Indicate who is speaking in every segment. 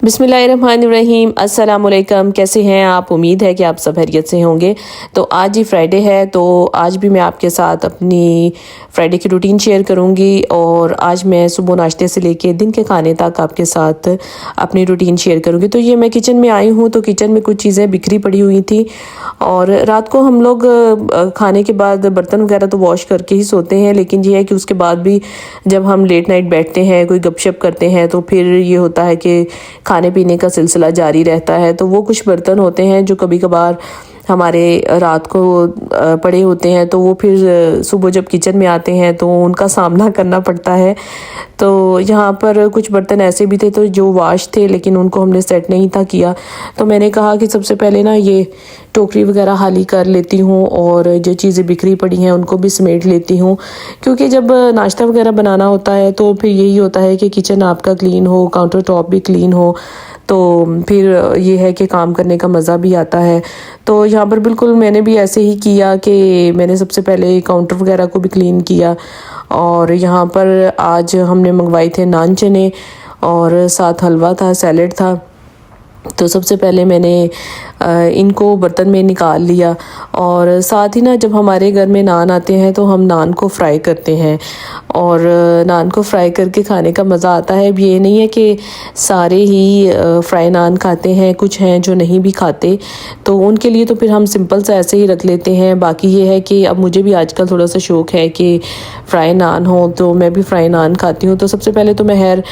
Speaker 1: बिस्मिल्लाहिर्रहमानिर्रहीम। अस्सलाम वालेकुम। कैसे हैं आप? उम्मीद है कि आप सब खैरियत से होंगे। तो आज ही फ्राइडे है, तो आज भी मैं आपके साथ अपनी फ्राइडे की रूटीन शेयर करूंगी और आज मैं सुबह नाश्ते से लेके दिन के खाने तक आपके साथ अपनी रूटीन शेयर करूंगी। तो ये मैं किचन में आई हूँ, तो किचन में कुछ चीज़ें बिखरी पड़ी हुई थी और रात को हम लोग खाने के बाद बर्तन वगैरह तो वॉश करके ही सोते हैं, लेकिन ये है कि उसके बाद भी जब हम लेट नाइट बैठते हैं, कोई गपशप करते हैं, तो फिर ये होता है कि खाने पीने का सिलसिला जारी रहता है। तो वो कुछ बर्तन होते हैं जो कभी कभार हमारे रात को पड़े होते हैं, तो वो फिर सुबह जब किचन में आते हैं तो उनका सामना करना पड़ता है। तो यहाँ पर कुछ बर्तन ऐसे भी थे तो जो वाश थे, लेकिन उनको हमने सेट नहीं था किया। तो मैंने कहा कि सबसे पहले ना ये टोकरी वगैरह खाली कर लेती हूँ और जो चीज़ें बिखरी पड़ी हैं उनको भी समेट लेती हूँ, क्योंकि जब नाश्ता वगैरह बनाना होता है तो फिर यही होता है कि किचन आपका क्लीन हो, काउंटर टॉप भी क्लीन हो, तो फिर ये है कि काम करने का मज़ा भी आता है। तो यहाँ पर बिल्कुल मैंने भी ऐसे ही किया कि मैंने सबसे पहले काउंटर वगैरह को भी क्लीन किया। और यहाँ पर आज हमने मंगवाए थे नान चने और साथ हलवा था, सैलेड था। तो सबसे पहले मैंने इनको बर्तन में निकाल लिया और साथ ही ना जब हमारे घर में नान आते हैं तो हम नान को फ्राई करते हैं और नान को फ्राई करके खाने का मज़ा आता है। अब ये नहीं है कि सारे ही फ्राई नान खाते हैं, कुछ हैं जो नहीं भी खाते, तो उनके लिए तो फिर हम सिंपल सा ऐसे ही रख लेते हैं। बाकी ये है कि अब मुझे भी आजकल थोड़ा सा शौक़ है कि फ्राई नान हो, तो मैं भी फ्राई नान खाती हूँ। तो सबसे पहले तो मैं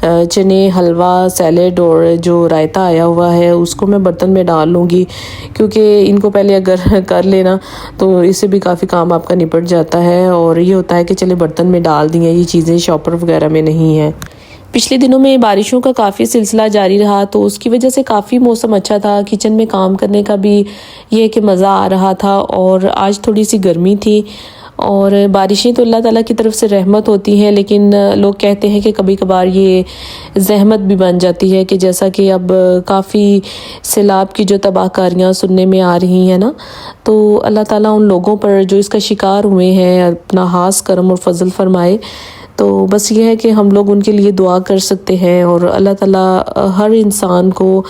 Speaker 1: चने, हलवा, सैलेड और जो रायता आया हुआ है उसको मैं बर्तन में डाल लूँगी, क्योंकि इनको पहले अगर कर लेना तो इससे भी काफ़ी काम आपका निपट जाता है। और ये होता है कि चले बर्तन में डाल दिए, ये चीज़ें शॉपर वगैरह में नहीं है। पिछले दिनों में बारिशों का काफ़ी सिलसिला जारी रहा, तो उसकी वजह से काफ़ी मौसम अच्छा था, किचन में काम करने का भी ये कि मज़ा आ रहा था। और आज थोड़ी सी गर्मी थी और बारिशें तो अल्लाह ताला की तरफ से रहमत होती हैं, लेकिन लोग कहते हैं कि कभी कभार ये ज़हमत भी बन जाती है, कि जैसा कि अब काफ़ी सैलाब की जो तबाहकारियाँ सुनने में आ रही हैं ना, तो अल्लाह ताला उन लोगों पर जो इसका शिकार हुए हैं अपना खास करम और फजल फरमाए। तो बस ये है कि हम लोग उनके लिए दुआ कर सकते हैं और अल्लाह ताला हर इंसान को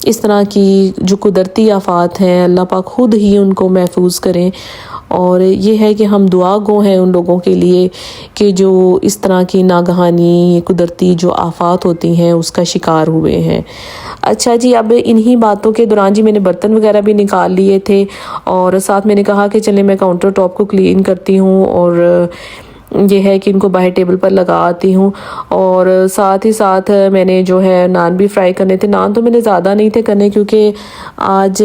Speaker 1: इस तरह की जो कुदरती आफात हैं अल्लाह पाक खुद ही उनको महफूज करें। और ये है कि हम दुआ गो हैं उन लोगों के लिए कि जो इस तरह की नागहानी कुदरती जो आफात होती हैं उसका शिकार हुए हैं। अच्छा जी, अब इन्हीं बातों के दौरान जी मैंने बर्तन वगैरह भी निकाल लिए थे और साथ मैंने कहा कि चले मैं काउंटर टॉप को क्लीन करती हूँ और ये है कि इनको बाहर टेबल पर लगा आती हूँ। और साथ ही साथ मैंने जो है नान भी फ्राई करने थे। नान तो मैंने ज़्यादा नहीं थे करने, क्योंकि आज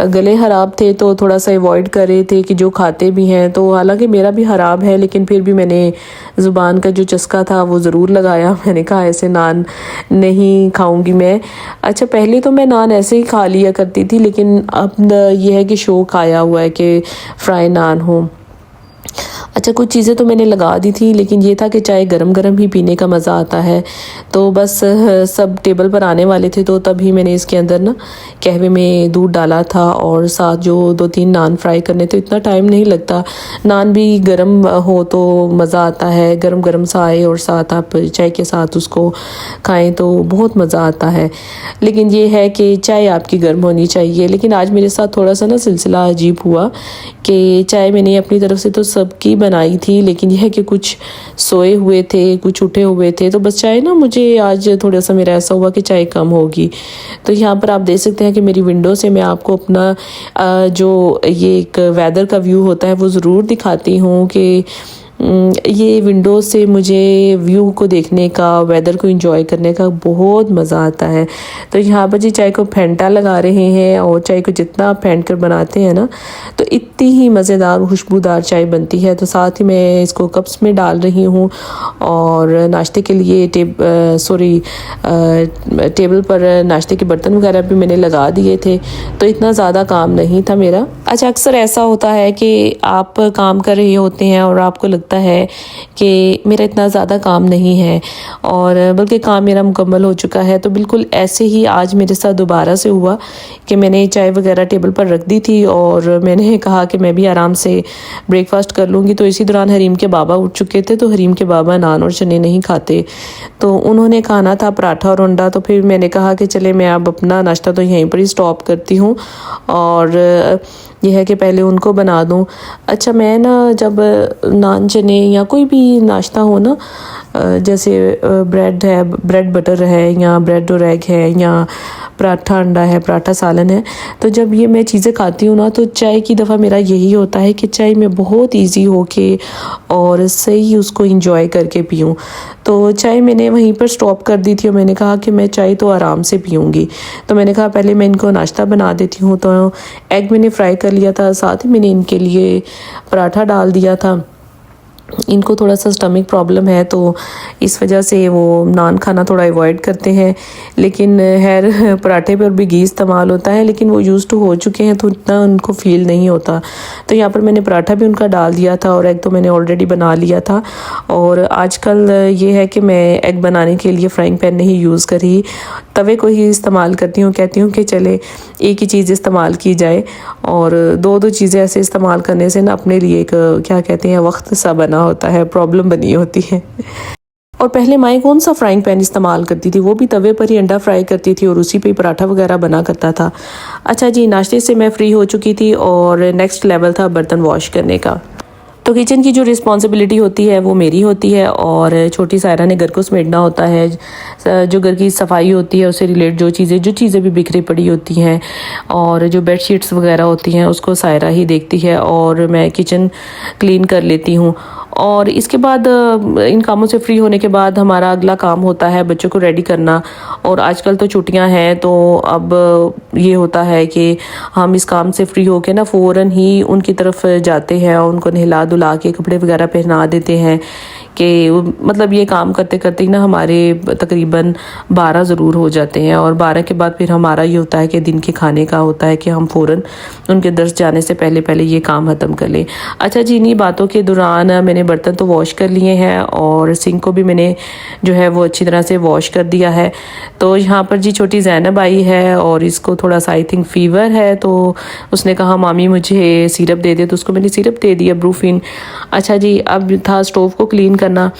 Speaker 1: गले ख़राब थे तो थोड़ा सा अवॉइड कर रहे थे कि जो खाते भी हैं। तो हालांकि मेरा भी ख़राब है, लेकिन फिर भी मैंने ज़ुबान का जो चस्का था वो ज़रूर लगाया। मैंने कहा ऐसे नान नहीं खाऊंगी मैं। अच्छा, पहले तो मैं नान ऐसे ही खा लिया करती थी, लेकिन अब यह है कि शौक़ आया हुआ है कि फ्राई नान हो। अच्छा, कुछ चीज़ें तो मैंने लगा दी थी, लेकिन ये था कि चाय गरम गरम ही पीने का मज़ा आता है। तो बस सब टेबल पर आने वाले थे तो तभी मैंने इसके अंदर ना कहवे में दूध डाला था और साथ जो 2-3 नान फ्राई करने थे। इतना टाइम नहीं लगता, नान भी गरम हो तो मज़ा आता है, गरम गरम सा आए और साथ आप चाय के साथ उसको खाएँ तो बहुत मज़ा आता है। लेकिन ये है कि चाय आपकी गर्म होनी चाहिए। लेकिन आज मेरे साथ थोड़ा सा ना सिलसिला अजीब हुआ कि चाय मैंने अपनी तरफ से तो सबकी बनाई थी, लेकिन यह है कि कुछ सोए हुए थे, कुछ उठे हुए थे, तो बस चाय ना मुझे आज थोड़ा सा मेरा ऐसा हुआ कि चाय कम होगी। तो यहाँ पर आप देख सकते हैं कि मेरी विंडो से मैं आपको अपना जो ये एक वेदर का व्यू होता है वो ज़रूर दिखाती हूँ कि ये विंडो से मुझे व्यू को देखने का, वेदर को एंजॉय करने का बहुत मज़ा आता है। तो यहाँ पर जी चाय को फेंटा लगा रहे हैं और चाय को जितना आप फेंट कर बनाते हैं ना तो इतनी ही मज़ेदार खुशबूदार चाय बनती है। तो साथ ही मैं इसको कप्स में डाल रही हूँ और नाश्ते के लिए टेबल पर नाश्ते के बर्तन वगैरह भी मैंने लगा दिए थे, तो इतना ज़्यादा काम नहीं था मेरा। अच्छा, अक्सर ऐसा होता है कि आप काम कर रहे होते हैं और आपको लगता है कि मेरा इतना ज़्यादा काम नहीं है और बल्कि काम मेरा मुकम्मल हो चुका है। तो बिल्कुल ऐसे ही आज मेरे साथ दोबारा से हुआ कि मैंने चाय वगैरह टेबल पर रख दी थी और मैंने कहा कि मैं भी आराम से ब्रेकफास्ट कर लूँगी। तो इसी दौरान हरीम के बाबा उठ चुके थे। तो हरीम के बाबा नान और चने नहीं खाते, तो उन्होंने खाना था पराठा और अंडा। तो फिर मैंने कहा कि चले मैं अब अपना नाश्ता तो यहीं पर ही स्टॉप करती हूँ और यह है कि पहले उनको बना दूँ। अच्छा, मैं ना जब नान चने या कोई भी नाश्ता हो ना, जैसे ब्रेड है, ब्रेड बटर है या ब्रेड और एग है या पराठा अंडा है, पराठा सालन है, तो जब ये मैं चीज़ें खाती हूँ ना तो चाय की दफ़ा मेरा यही होता है कि चाय में बहुत इजी हो के और सही उसको इंजॉय करके पीऊँ। तो चाय मैंने वहीं पर स्टॉप कर दी थी और मैंने कहा कि मैं चाय तो आराम से पीऊँगी। तो मैंने कहा पहले मैं इनको नाश्ता बना देती हूँ। तो एग मैंने फ्राई कर लिया था, साथ ही मैंने इनके लिए पराठा डाल दिया था। इनको थोड़ा सा स्टमक प्रॉब्लम है तो इस वजह से वो नान खाना थोड़ा अवॉइड करते हैं, लेकिन खैर पराठे पर भी घी इस्तेमाल होता है, लेकिन वो यूज़ टू हो चुके हैं तो इतना उनको फील नहीं होता। तो यहाँ पर मैंने पराठा भी उनका डाल दिया था और एग तो मैंने ऑलरेडी बना लिया था। और आजकल ये है कि मैं एग बनाने के लिए फ्राइंग पैन नहीं यूज़ करी, तवे को ही इस्तेमाल करती हूँ। कहती हूँ कि चले एक ही चीज़ इस्तेमाल की जाए और दो दो चीज़ें ऐसे इस्तेमाल करने से ना अपने लिए एक क्या कहते हैं वक्त सा बना होता है, प्रॉब्लम बनी होती है। और पहले माएँ कौन सा फ्राइंग पैन इस्तेमाल करती थी, वो भी तवे पर ही अंडा फ्राई करती थी और उसी पे ही पराठा वगैरह बना करता था। अच्छा जी, नाश्ते से मैं फ्री हो चुकी थी और नेक्स्ट लेवल था बर्तन वॉश करने का। तो किचन की जो रिस्पॉन्सिबिलिटी होती है वो मेरी होती है और छोटी सायरा ने घर को समेटना होता है। जो घर की सफाई होती है उससे रिलेट जो चीज़ें भी बिखरी पड़ी होती हैं और जो बेडशीट्स वगैरह होती हैं उसको सायरा ही देखती है और मैं किचन क्लीन कर लेती हूँ। और इसके बाद इन कामों से फ्री होने के बाद हमारा अगला काम होता है बच्चों को रेडी करना। और आजकल तो छुट्टियां हैं तो अब ये होता है कि हम इस काम से फ्री होके ना फ़ौरन ही उनकी तरफ जाते हैं और उनको नहला धुला के कपड़े वगैरह पहना देते हैं कि मतलब ये काम करते करते ही ना हमारे तकरीबन 12 ज़रूर हो जाते हैं। और 12 के बाद फिर हमारा ये होता है कि दिन के खाने का होता है कि हम फ़ौरन उनके दर्स जाने से पहले पहले ये काम ख़त्म कर लें। अच्छा जी, इन्हीं बातों के दौरान मैंने बर्तन तो वॉश कर लिए हैं और सिंक को भी मैंने जो है वो अच्छी तरह से वॉश कर दिया है। तो यहाँ पर जी छोटी ज़ैनब आई है और इसको थोड़ा सा आई थिंक फ़ीवर है, तो उसने कहा मामी मुझे सिरप दे दे, तो उसको मैंने सिरप दे दिया ब्रूफिन। अच्छा जी, अब था स्टोव को क्लीन करना।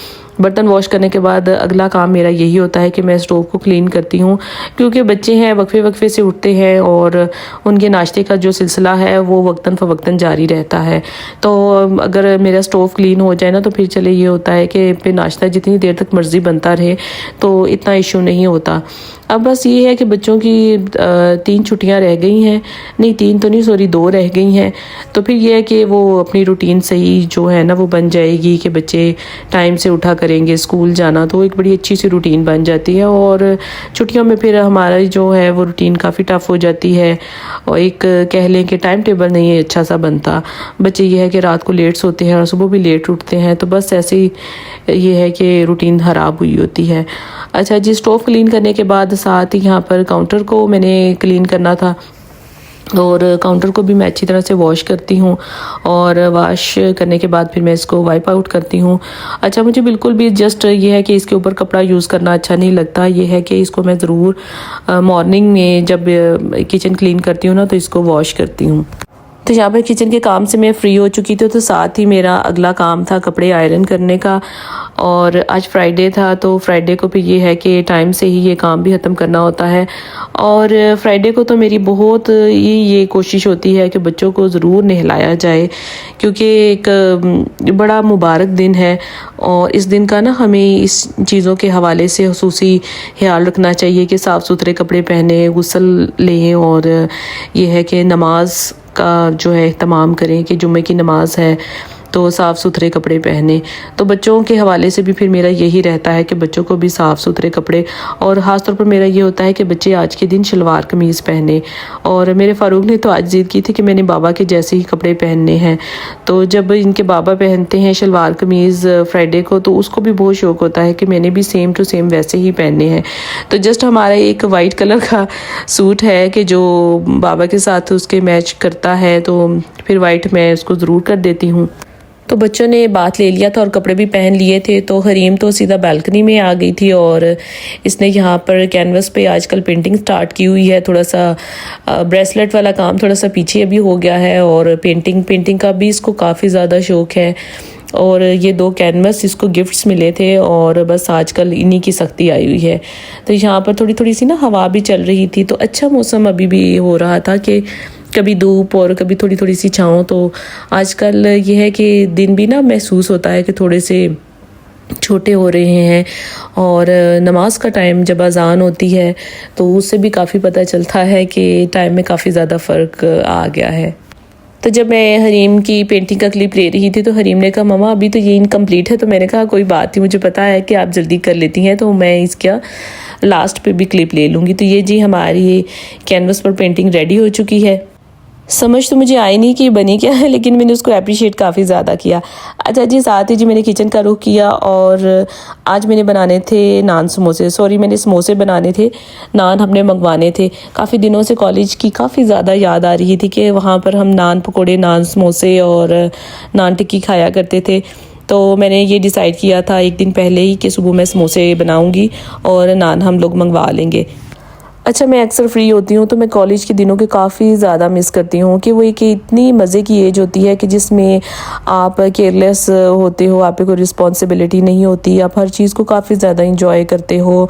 Speaker 1: बर्तन वॉश करने के बाद अगला काम मेरा यही होता है कि मैं स्टोव को क्लीन करती हूँ, क्योंकि बच्चे हैं वक्फे वक्फे से उठते हैं और उनके नाश्ते का जो सिलसिला है वो वक्तन फ़वक्तन जारी रहता है। तो अगर मेरा स्टोव क्लीन हो जाए ना तो फिर चले ये होता है कि फिर नाश्ता जितनी देर तक मर्ज़ी बनता रहे तो इतना इशू नहीं होता। अब बस ये है कि बच्चों की 3 छुट्टियां रह गई हैं, नहीं 3 तो नहीं सॉरी 2 रह गई हैं। तो फिर ये है कि वो अपनी रूटीन सही जो है ना वो बन जाएगी कि बच्चे टाइम से उठा करेंगे स्कूल जाना, तो एक बड़ी अच्छी सी रूटीन बन जाती है। और छुट्टियों में फिर हमारा जो है वो रूटीन काफ़ी टफ हो जाती है और एक कह लें कि टाइम टेबल नहीं है अच्छा सा बनता। बच्चे ये है कि रात को लेट सोते हैं और सुबह भी लेट उठते हैं, तो बस ऐसे ही ये है कि रूटीन ख़राब हुई होती है। अच्छा जी, स्टोव क्लीन करने के बाद साथ ही यहाँ पर काउंटर को मैंने क्लीन करना था और काउंटर को भी मैं अच्छी तरह से वॉश करती हूँ और वॉश करने के बाद फिर मैं इसको वाइप आउट करती हूँ। अच्छा, मुझे बिल्कुल भी जस्ट ये है कि इसके ऊपर कपड़ा यूज़ करना अच्छा नहीं लगता। ये है कि इसको मैं ज़रूर मॉर्निंग में जब किचन क्लीन करती हूँ ना तो इसको वॉश करती हूँ। तो यहाँ पर किचन के काम से मैं फ्री हो चुकी थी, तो साथ ही मेरा अगला काम था कपड़े आयरन करने का। और आज फ्राइडे था तो फ्राइडे को भी ये है कि टाइम से ही ये काम भी ख़त्म करना होता है। और फ्राइडे को तो मेरी बहुत ये कोशिश होती है कि बच्चों को ज़रूर नहलाया जाए, क्योंकि एक बड़ा मुबारक दिन है और इस दिन का ना हमें इस चीज़ों के हवाले से खुसूसी ख्याल रखना चाहिए कि साफ़ सुथरे कपड़े पहने, गुस्ल लें और ये है कि नमाज का जो है एहतमाम करें कि जुम्मे की नमाज़ है तो साफ़ सुथरे कपड़े पहने। तो बच्चों के हवाले से भी फिर मेरा यही रहता है कि बच्चों को भी साफ़ सुथरे कपड़े, और ख़ास तौर पर मेरा ये होता है कि बच्चे आज के दिन शलवार कमीज़ पहने। और मेरे फ़ारूक ने तो आज ज़िद की थी कि मैंने बाबा के जैसे ही कपड़े पहनने हैं। तो जब इनके बाबा पहनते हैं शलवार कमीज़ फ्राइडे को, तो उसको भी बहुत शौक़ होता है कि मैंने भी सेम टू सेम वैसे ही पहनने हैं। तो जस्ट हमारा एक वाइट कलर का सूट है कि जो बाबा के साथ उसके मैच करता है, तो फिर वाइट मैं उसको ज़रूर कर देती हूँ। तो बच्चों ने बात ले लिया था और कपड़े भी पहन लिए थे। तो हरीम तो सीधा बालकनी में आ गई थी और इसने यहाँ पर कैनवस पे आजकल पेंटिंग स्टार्ट की हुई है। थोड़ा सा ब्रेसलेट वाला काम थोड़ा सा पीछे अभी हो गया है, और पेंटिंग का भी इसको काफ़ी ज़्यादा शौक़ है। और ये 2 कैनवस इसको गिफ्ट्स मिले थे, और बस आजकल इन्हीं की सख्ती आई हुई है। तो यहाँ पर थोड़ी थोड़ी सी ना हवा भी चल रही थी, तो अच्छा मौसम अभी भी हो रहा था कि कभी धूप और कभी थोड़ी थोड़ी सी छाँव। तो आजकल ये है कि दिन भी ना महसूस होता है कि थोड़े से छोटे हो रहे हैं, और नमाज का टाइम जब अजान होती है तो उससे भी काफ़ी पता चलता है कि टाइम में काफ़ी ज़्यादा फ़र्क आ गया है। तो जब मैं हरीम की पेंटिंग का क्लिप ले रही थी तो हरीम ने कहा ममा अभी तो ये इनकम्प्लीट है। तो मैंने कहा कोई बात नहीं, मुझे पता है कि आप जल्दी कर लेती हैं, तो मैं इसका लास्ट पे भी क्लिप ले लूँगी। तो ये जी हमारी कैनवस पर पेंटिंग रेडी हो चुकी है। समझ तो मुझे आई नहीं कि बनी क्या है, लेकिन मैंने उसको अप्रिशिएट काफ़ी ज़्यादा किया। अच्छा जी, साथ ही जी मैंने किचन का रुख किया, और आज मैंने बनाने थे नान समोसे, मैंने समोसे बनाने थे, नान हमने मंगवाने थे। काफ़ी दिनों से कॉलेज की काफ़ी ज़्यादा याद आ रही थी कि वहाँ पर हम नान पकोड़े, नान समोसे और नान टिक्की खाया करते थे। तो मैंने ये डिसाइड किया था एक दिन पहले ही कि सुबह मैं समोसे बनाऊँगी और नान हम लोग मंगवा लेंगे। अच्छा, मैं अक्सर फ्री होती हूँ तो मैं कॉलेज के दिनों के काफ़ी ज़्यादा मिस करती हूँ कि वो एक इतनी मज़े की एज होती है कि जिसमें आप केयरलेस होते हो, आप पे कोई रिस्पॉन्सिबिलिटी नहीं होती, आप हर चीज़ को काफ़ी ज़्यादा इंजॉय करते हो।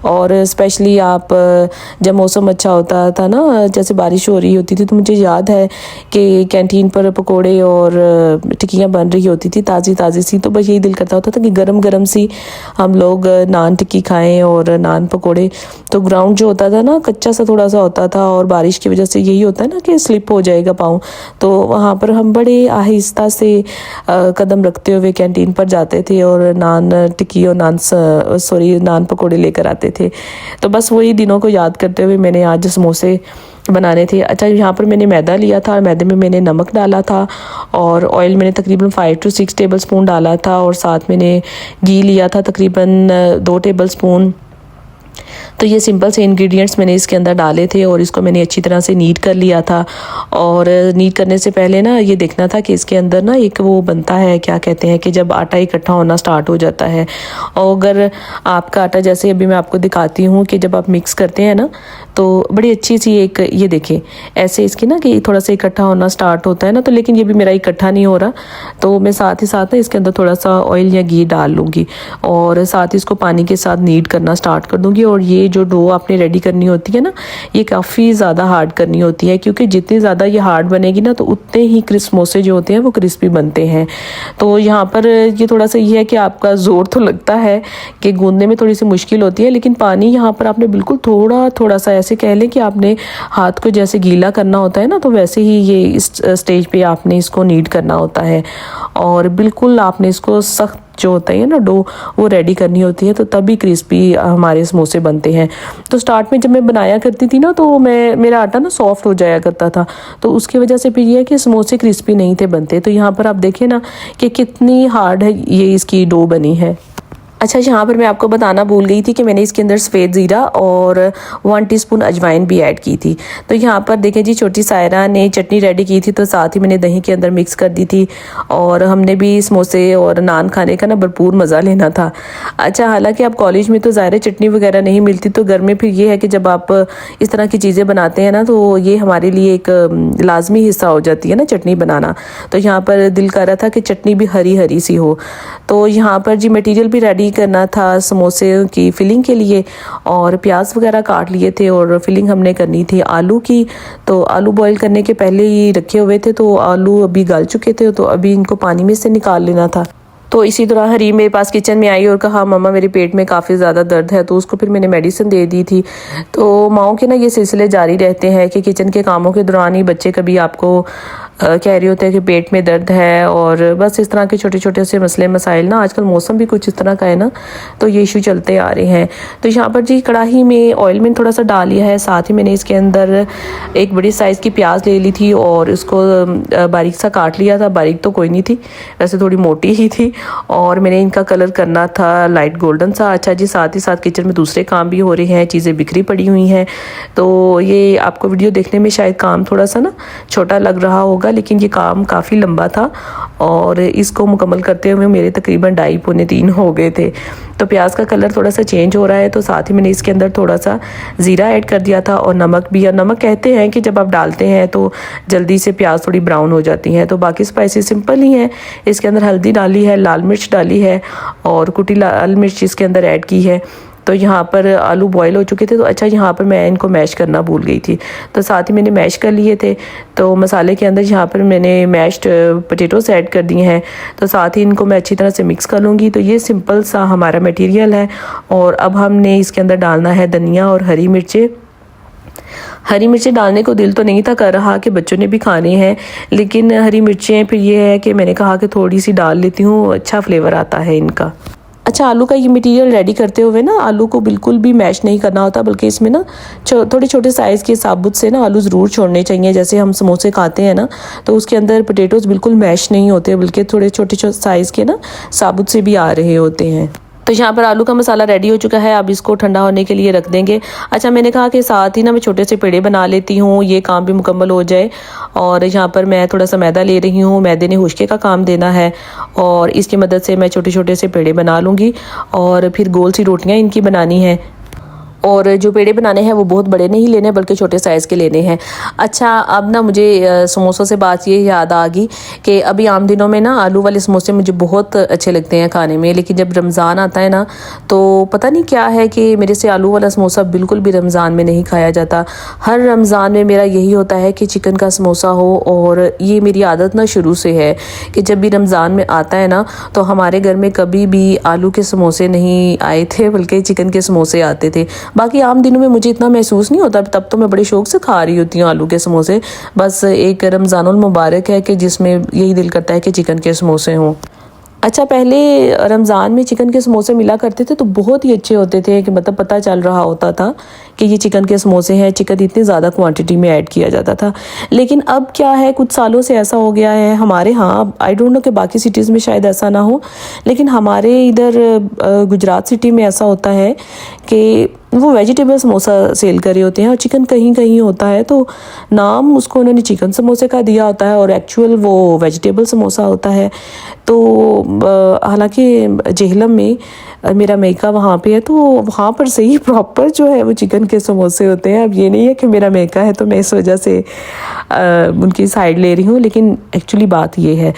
Speaker 1: और स्पेशली आप जब मौसम अच्छा होता था ना, जैसे बारिश हो रही होती थी, तो मुझे याद है कि कैंटीन पर पकोड़े और टिक्कियाँ बन रही होती थी ताज़ी ताज़ी सी, तो बस यही दिल करता होता था कि गरम गरम सी हम लोग नान टिक्की खाएँ और नान पकोड़े। तो ग्राउंड जो होता था ना कच्चा सा थोड़ा सा होता था, और बारिश की वजह से यही होता है ना कि स्लिप हो जाएगा पाँव, तो वहाँ पर हम बड़े आहिस्ता से कदम रखते हुए कैंटीन पर जाते थे और नान टिक्की और नान पकोड़े लेकर आते थे। तो बस वही दिनों को याद करते हुए मैंने आज समोसे बनाने थे। अच्छा, यहाँ पर मैंने मैदा लिया था, मैदे में मैंने नमक डाला था, और ऑयल मैंने तकरीबन 5 से 6 टेबल स्पून डाला था, और साथ मैंने घी लिया था तकरीबन 2 टेबल स्पून। तो ये सिंपल से इंग्रेडिएंट्स मैंने इसके अंदर डाले थे, और इसको मैंने अच्छी तरह से नीट कर लिया था। और नीट करने से पहले ना ये देखना था कि इसके अंदर ना एक वो बनता है, क्या कहते हैं, कि जब आटा इकट्ठा होना स्टार्ट हो जाता है, और अगर आपका आटा, जैसे अभी मैं आपको दिखाती हूँ कि जब आप मिक्स करते हैं ना, तो बड़ी अच्छी सी एक ये देखें ऐसे इसकी ना कि थोड़ा सा इकट्ठा होना स्टार्ट होता है ना, तो लेकिन ये भी मेरा इकट्ठा नहीं हो रहा, तो मैं साथ ही साथ ना इसके अंदर थोड़ा सा ऑयल या घी डाल लूँगी, और साथ ही इसको पानी के साथ नीट करना स्टार्ट कर दूँगी। और ये जो डो आपने रेडी करनी होती है ना, ये काफ़ी ज़्यादा हार्ड करनी होती है, क्योंकि जितनी ज़्यादा ये हार्ड बनेगी ना, तो उतने ही क्रिस्प समोसे जो होते हैं वो क्रिस्पी बनते हैं। तो यहाँ पर ये थोड़ा सा ये है कि आपका ज़ोर तो लगता है कि गूंदने में थोड़ी सी मुश्किल होती है, लेकिन पानी यहाँ पर आपने बिल्कुल थोड़ा थोड़ा सा, ऐसे कह लें कि आपने हाथ को जैसे गीला करना होता है ना, तो वैसे ही ये इस स्टेज पे आपने इसको नीड करना होता है, और बिल्कुल आपने इसको सख्त जो होता है ना डो, वो रेडी करनी होती है, तो तभी क्रिस्पी हमारे समोसे बनते हैं। तो स्टार्ट में जब मैं बनाया करती थी ना, तो मेरा आटा ना सॉफ्ट हो जाया करता था, तो उसकी वजह से फिर ये है कि समोसे क्रिस्पी नहीं थे बनते। तो यहाँ पर आप देखें ना कि कितनी हार्ड है ये इसकी डो बनी है। अच्छा, यहाँ पर मैं आपको बताना भूल गई थी कि मैंने इसके अंदर सफ़ेद ज़ीरा और 1 टीस्पून अजवाइन भी ऐड की थी। तो यहाँ पर देखें जी, छोटी सायरा ने चटनी रेडी की थी, तो साथ ही मैंने दही के अंदर मिक्स कर दी थी, और हमने भी समोसे और नान खाने का ना भरपूर मज़ा लेना था। अच्छा, हालांकि अब कॉलेज में तो ज़ाहिर चटनी वगैरह नहीं मिलती, तो घर में फिर ये है कि जब आप इस तरह की चीज़ें बनाते हैं ना, तो ये हमारे लिए एक लाजमी हिस्सा हो जाती है ना चटनी बनाना। तो यहाँ पर दिल कर रहा था कि चटनी भी हरी हरी सी हो। तो यहाँ पर जी मटीरियल भी रेडी करना था समोसे की फिलिंग के लिए, और प्याज वगैरह काट लिए थे, और फिलिंग हमने करनी थी आलू की। तो आलू बॉईल करने के पहले ही रखे हुए थे, तो आलू अभी गल चुके थे, तो अभी इनको पानी में से निकाल लेना था। तो इसी तरह हरीम मेरे पास किचन में आई और कहा मम्मा मेरे पेट में काफ़ी ज़्यादा दर्द है, तो उसको फिर मैंने मेडिसिन दे दी थी। तो माओं के ना ये सिलसिले जारी रहते हैं कि किचन के कामों के दौरान ही बच्चे कभी आपको कह रही होते हैं कि पेट में दर्द है, और बस इस तरह के छोटे छोटे से मसले मसाइल ना, आजकल मौसम भी कुछ इस तरह का है ना, तो ये इशू चलते आ रहे हैं। तो यहाँ पर जी कढ़ाई में ऑयल में थोड़ा सा डाल लिया है, साथ ही मैंने इसके अंदर एक बड़ी साइज़ की प्याज ले ली थी और उसको बारीक सा काट लिया था। बारीक तो कोई नहीं थी, वैसे थोड़ी मोटी ही थी, और मैंने इनका कलर करना था लाइट गोल्डन सा। अच्छा जी, साथ ही साथ किचन में दूसरे काम भी हो रहे हैं, चीज़ें बिखरी पड़ी हुई हैं, तो ये आपको वीडियो देखने में शायद काम थोड़ा सा ना छोटा लग रहा होगा, लेकिन ये काम काफ़ी लंबा था और इसको मुकम्मल करते हुए मेरे तकरीबन 2:30-3 हो गए थे। तो प्याज का कलर थोड़ा सा चेंज हो रहा है, तो साथ ही मैंने इसके अंदर थोड़ा सा ज़ीरा ऐड कर दिया था और नमक भी। और नमक कहते हैं कि जब आप डालते हैं तो जल्दी से प्याज थोड़ी ब्राउन हो जाती हैं। तो बाकी स्पाइसेस सिंपल ही हैं, इसके अंदर हल्दी डाली है, लाल मिर्च डाली है और कुटी लाल मिर्च इसके अंदर ऐड की है। तो यहाँ पर आलू बॉयल हो चुके थे, तो अच्छा यहाँ पर मैं इनको मैश करना भूल गई थी, तो साथ ही मैंने मैश कर लिए थे। तो मसाले के अंदर यहाँ पर मैंने मैश्ड पोटैटोस ऐड कर दिए हैं, तो साथ ही इनको मैं अच्छी तरह से मिक्स कर लूँगी। तो ये सिंपल सा हमारा मटेरियल है, और अब हमने इसके अंदर डालना है धनिया और हरी मिर्चें। हरी मिर्चें डालने को दिल तो नहीं था कर रहा कि बच्चों ने भी खाने हैं, लेकिन हरी मिर्चें फिर ये है कि मैंने कहा कि थोड़ी सी डाल लेती हूँ, अच्छा फ्लेवर आता है इनका। अच्छा, आलू का ये मटेरियल रेडी करते हुए ना आलू को बिल्कुल भी मैश नहीं करना होता, बल्कि इसमें ना थोड़े छोटे साइज़ के साबुत से ना आलू ज़रूर छोड़ने चाहिए। जैसे हम समोसे खाते हैं ना, तो उसके अंदर पोटैटोज़ बिल्कुल मैश नहीं होते, बल्कि थोड़े छोटे साइज़ के ना साबुत से भी आ रहे होते हैं। तो यहाँ पर आलू का मसाला रेडी हो चुका है, अब इसको ठंडा होने के लिए रख देंगे। अच्छा, मैंने कहा कि साथ ही ना मैं छोटे से पेड़े बना लेती हूँ, ये काम भी मुकम्मल हो जाए। और यहाँ पर मैं थोड़ा सा मैदा ले रही हूँ, मैदे ने हुश्के का काम देना है, और इसकी मदद से मैं छोटे छोटे से पेड़े बना लूँगी और फिर गोल सी रोटियाँ इनकी बनानी है। और जो पेड़े बनाने हैं वो बहुत बड़े नहीं लेने, बल्कि छोटे साइज़ के लेने हैं। अच्छा, अब ना मुझे समोसों से बात ये याद आ गई कि अभी आम दिनों में ना आलू वाले समोसे मुझे बहुत अच्छे लगते हैं खाने में, लेकिन जब रमज़ान आता है ना, तो पता नहीं क्या है कि मेरे से आलू वाला समोसा बिल्कुल भी रमज़ान में नहीं खाया जाता। हर रमज़ान में मेरा यही होता है कि चिकन का समोसा हो, और ये मेरी आदत ना शुरू से है कि जब भी रमज़ान में आता है ना, तो हमारे घर में कभी भी आलू के समोसे नहीं आए थे, बल्कि चिकन के समोसे आते थे। बाकी आम दिनों में मुझे इतना महसूस नहीं होता, तब तो मैं बड़े शौक से खा रही होती हूँ आलू के समोसे। बस एक रमज़ानुल मुबारक है कि जिसमें यही दिल करता है कि चिकन के समोसे हों। अच्छा, पहले रमज़ान में चिकन के समोसे मिला करते थे, तो बहुत ही अच्छे होते थे कि मतलब पता चल रहा होता था कि ये चिकन के समोसे हैं। चिकन इतनी ज़्यादा क्वांटिटी में ऐड किया जाता था। लेकिन अब क्या है, कुछ सालों से ऐसा हो गया है हमारे यहाँ, आई डोंट नो कि बाकी सिटीज़ में शायद ऐसा ना हो, लेकिन हमारे इधर गुजरात सिटी में ऐसा होता है कि वो वेजिटेबल समोसा सेल कर रहे होते हैं और चिकन कहीं कहीं होता है, तो नाम उसको उन्होंने चिकन समोसे का दिया होता है और एक्चुअल वो वेजिटेबल समोसा होता है। तो हालांकि जेहलम में मेरा मेका वहाँ पे है, तो वहाँ पर से ही प्रॉपर जो है वो चिकन के समोसे होते हैं। अब ये नहीं है कि मेरा मेका है तो मैं इस वजह से उनकी साइड ले रही हूँ, लेकिन एक्चुअली बात ये है।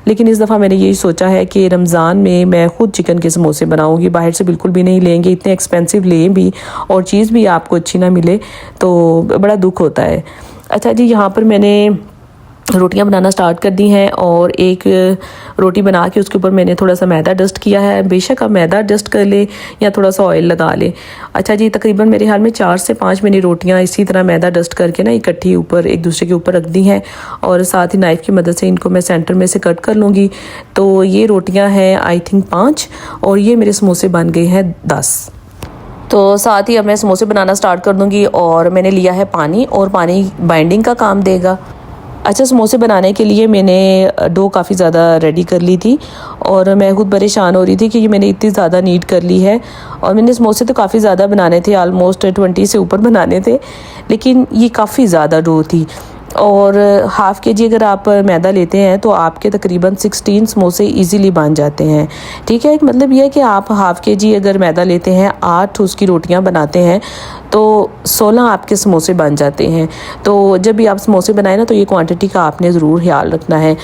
Speaker 1: लेकिन इस दफ़ा मैंने यही सोचा है कि रमज़ान में मैं ख़ुद चिकन के समोसे बनाऊँगी, बाहर से बिल्कुल भी नहीं लेंगे। इतने एक्सपेंसिव लें भी और चीज़ भी आपको अच्छी ना मिले तो बड़ा दुख होता है। अच्छा जी, यहाँ पर मैंने रोटियां बनाना स्टार्ट कर दी हैं, और एक रोटी बना के उसके ऊपर मैंने थोड़ा सा मैदा डस्ट किया है। बेशक आप मैदा डस्ट कर ले या थोड़ा सा ऑयल लगा ले। अच्छा जी, तकरीबन मेरे ख्याल में 4 से 5 मैंने रोटियां इसी तरह मैदा डस्ट करके ना इकट्ठी ऊपर एक दूसरे के ऊपर रख दी हैं, और साथ ही नाइफ़ की मदद से इनको मैं सेंटर में से कट कर लूँगी। तो ये रोटियाँ हैं आई थिंक 5, और ये मेरे समोसे बन गए हैं 10। तो साथ ही अब मैं समोसे बनाना स्टार्ट कर दूँगी, और मैंने लिया है पानी, और पानी बाइंडिंग का काम देगा। अच्छा, समोसे बनाने के लिए मैंने डो काफ़ी ज़्यादा रेडी कर ली थी, और मैं खुद परेशान हो रही थी कि ये मैंने इतनी ज़्यादा नीड कर ली है। और मैंने समोसे तो काफ़ी ज़्यादा बनाने थे, आलमोस्ट 20 से ऊपर बनाने थे, लेकिन ये काफ़ी ज़्यादा डो थी। और हाफ़ के जी अगर आप मैदा लेते हैं तो आपके तकरीबन 16 समोसे इजीली बन जाते हैं। ठीक है, मतलब यह है कि आप हाफ़ के जी अगर मैदा लेते हैं, 8 उसकी रोटियां बनाते हैं, तो 16 आपके समोसे बन जाते हैं। तो जब भी आप समोसे बनाएं ना, तो ये क्वांटिटी का आपने ज़रूर ख्याल रखना है।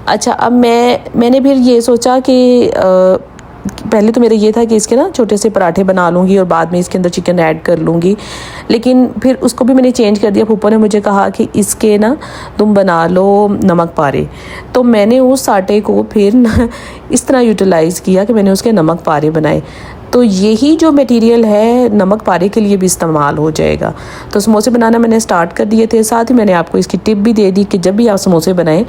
Speaker 1: अच्छा, अब मैंने फिर ये सोचा कि पहले तो मेरा ये था कि इसके ना छोटे से पराठे बना लूँगी और बाद में इसके अंदर चिकन ऐड कर लूँगी, लेकिन फिर उसको भी मैंने चेंज कर दिया। फूफा ने मुझे कहा कि इसके ना तुम बना लो नमक पारे, तो मैंने उस आटे को फिर इस तरह यूटिलाइज़ किया कि मैंने उसके नमक पारे बनाए। तो यही जो मटेरियल है नमक पारे के लिए भी इस्तेमाल हो जाएगा। तो समोसे बनाना मैंने स्टार्ट कर दिए थे। साथ ही मैंने आपको इसकी टिप भी दे दी कि जब भी आप समोसे बनाएं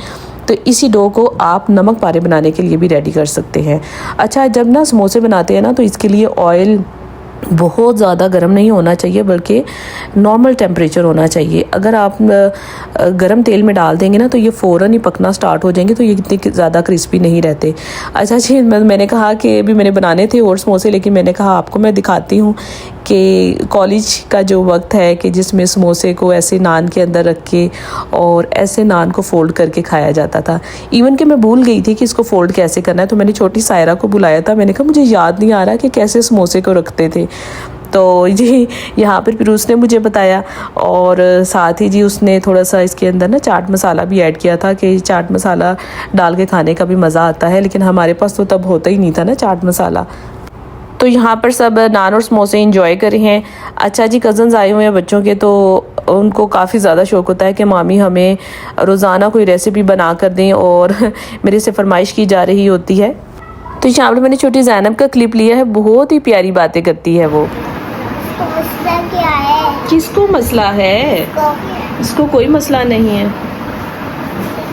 Speaker 1: तो इसी डो को आप नमक पारे बनाने के लिए भी रेडी कर सकते हैं। अच्छा, जब ना समोसे बनाते हैं ना तो इसके लिए ऑयल बहुत ज़्यादा गर्म नहीं होना चाहिए, बल्कि नॉर्मल टेम्परेचर होना चाहिए। अगर आप गर्म तेल में डाल देंगे ना तो ये फ़ौरन ही पकना स्टार्ट हो जाएंगे, तो ये इतने ज़्यादा क्रिस्पी नहीं रहते। अच्छा जी, मैंने कहा कि अभी मैंने बनाने थे और समोसे, लेकिन मैंने कहा आपको मैं दिखाती हूँ कि कॉलेज का जो वक्त है कि जिसमें समोसे को ऐसे नान के अंदर रख के और ऐसे नान को फ़ोल्ड करके खाया जाता था। इवन कि मैं भूल गई थी कि इसको फ़ोल्ड कैसे करना है, तो मैंने छोटी सायरा को बुलाया था। मैंने कहा मुझे याद नहीं आ रहा कि कैसे समोसे को रखते थे। तो जी यहाँ पर फिर उसने मुझे बताया, और साथ ही जी उसने थोड़ा सा इसके अंदर ना चाट मसाला भी ऐड किया था कि चाट मसाला डाल के खाने का भी मज़ा आता है, लेकिन हमारे पास तो तब होता ही नहीं था ना चाट मसाला। तो यहाँ पर सब नान और समोसे इंजॉय कर रहे हैं। अच्छा जी, कज़न्स आए हुए हैं बच्चों के, तो उनको काफ़ी ज़्यादा शौक़ होता है कि मामी हमें रोज़ाना कोई रेसिपी बना कर दें, और मेरे से फरमाइश की जा रही होती है। तो यहाँ पर मैंने छोटी ज़ैनब का क्लिप लिया है, बहुत ही प्यारी बातें करती है वो।
Speaker 2: मसला क्या है?
Speaker 1: किसको मसला है? इसको कोई मसला नहीं है।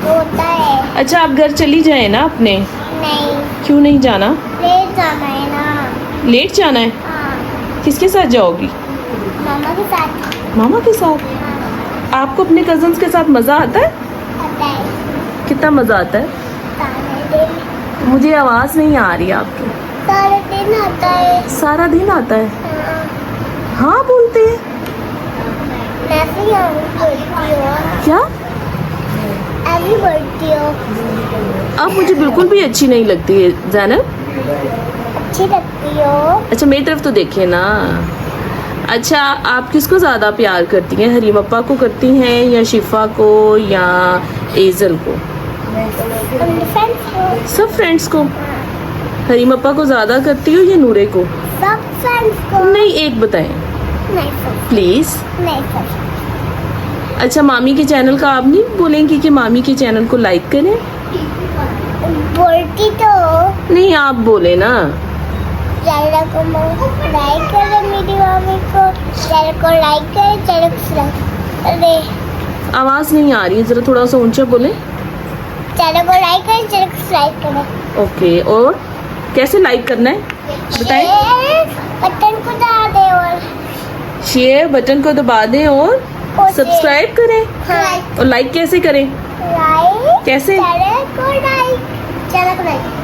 Speaker 2: होता है।
Speaker 1: अच्छा, आप घर चली जाए ना अपने।
Speaker 2: नहीं,
Speaker 1: क्यों नहीं जाना?
Speaker 2: लेट जाना है ना।
Speaker 1: लेट जाना है?
Speaker 2: हाँ,
Speaker 1: किसके साथ जाओगी?
Speaker 2: मामा के साथ।
Speaker 1: मामा के साथ?
Speaker 2: हाँ,
Speaker 1: आपको अपने कजन्स के साथ मज़ा आता है?
Speaker 2: आता है।
Speaker 1: कितना मज़ा आता है?
Speaker 2: सारे दिन।
Speaker 1: मुझे आवाज़ नहीं आ रही आपकी।
Speaker 2: सारे दिन आता है।
Speaker 1: सारा दिन आता है?
Speaker 2: हाँ,
Speaker 1: हाँ बोलते हैं।
Speaker 2: मैं ऐसे ही बोलती हूँ।
Speaker 1: क्या?
Speaker 2: ऐसे बोलती हूँ।
Speaker 1: आप मुझे बिल्कुल भी अच्छी नहीं लगती है ज़ैनब।
Speaker 2: अच्छी लगती हो।
Speaker 1: अच्छा, मेरी तरफ तो देखिए ना। अच्छा, आप किसको ज़्यादा प्यार करती हैं? हरीम अप्पा को करती हैं या शिफा को या एजल को?
Speaker 2: अपने फ्रेंड्स को।
Speaker 1: सब फ्रेंड्स को। हरीम अप्पा को ज़्यादा करती हो या नूरे को?
Speaker 2: सब फ्रेंड्स को।
Speaker 1: नहीं, एक बताएं
Speaker 2: नहीं सब।
Speaker 1: प्लीज़।
Speaker 2: नहीं सब।
Speaker 1: अच्छा, मामी के चैनल का आप नहीं बोलेंगी कि मामी के चैनल को लाइक करें?
Speaker 2: बोलती तो।
Speaker 1: नहीं, आप बोले ना।
Speaker 2: चैनल को लाइक करें, मेरी मम्मी को चैनल को लाइक करें, चैनल को सब्सक्राइब करें।
Speaker 1: आवाज़ नहीं आ रही है, ज़रा थोड़ा सा ऊंचा बोले।
Speaker 2: चैनल को लाइक करें, चैनल को सब्सक्राइब करें।
Speaker 1: ओके, और कैसे लाइक करना है बताएं?
Speaker 2: बटन को दबा दे और
Speaker 1: शेयर बटन को दबा दें और सब्सक्राइब करें।
Speaker 2: हाँ,
Speaker 1: और लाइक कैसे करें?
Speaker 2: लाइक
Speaker 1: कैसे?
Speaker 2: चैनल को लाइक, चैनल को लाइक।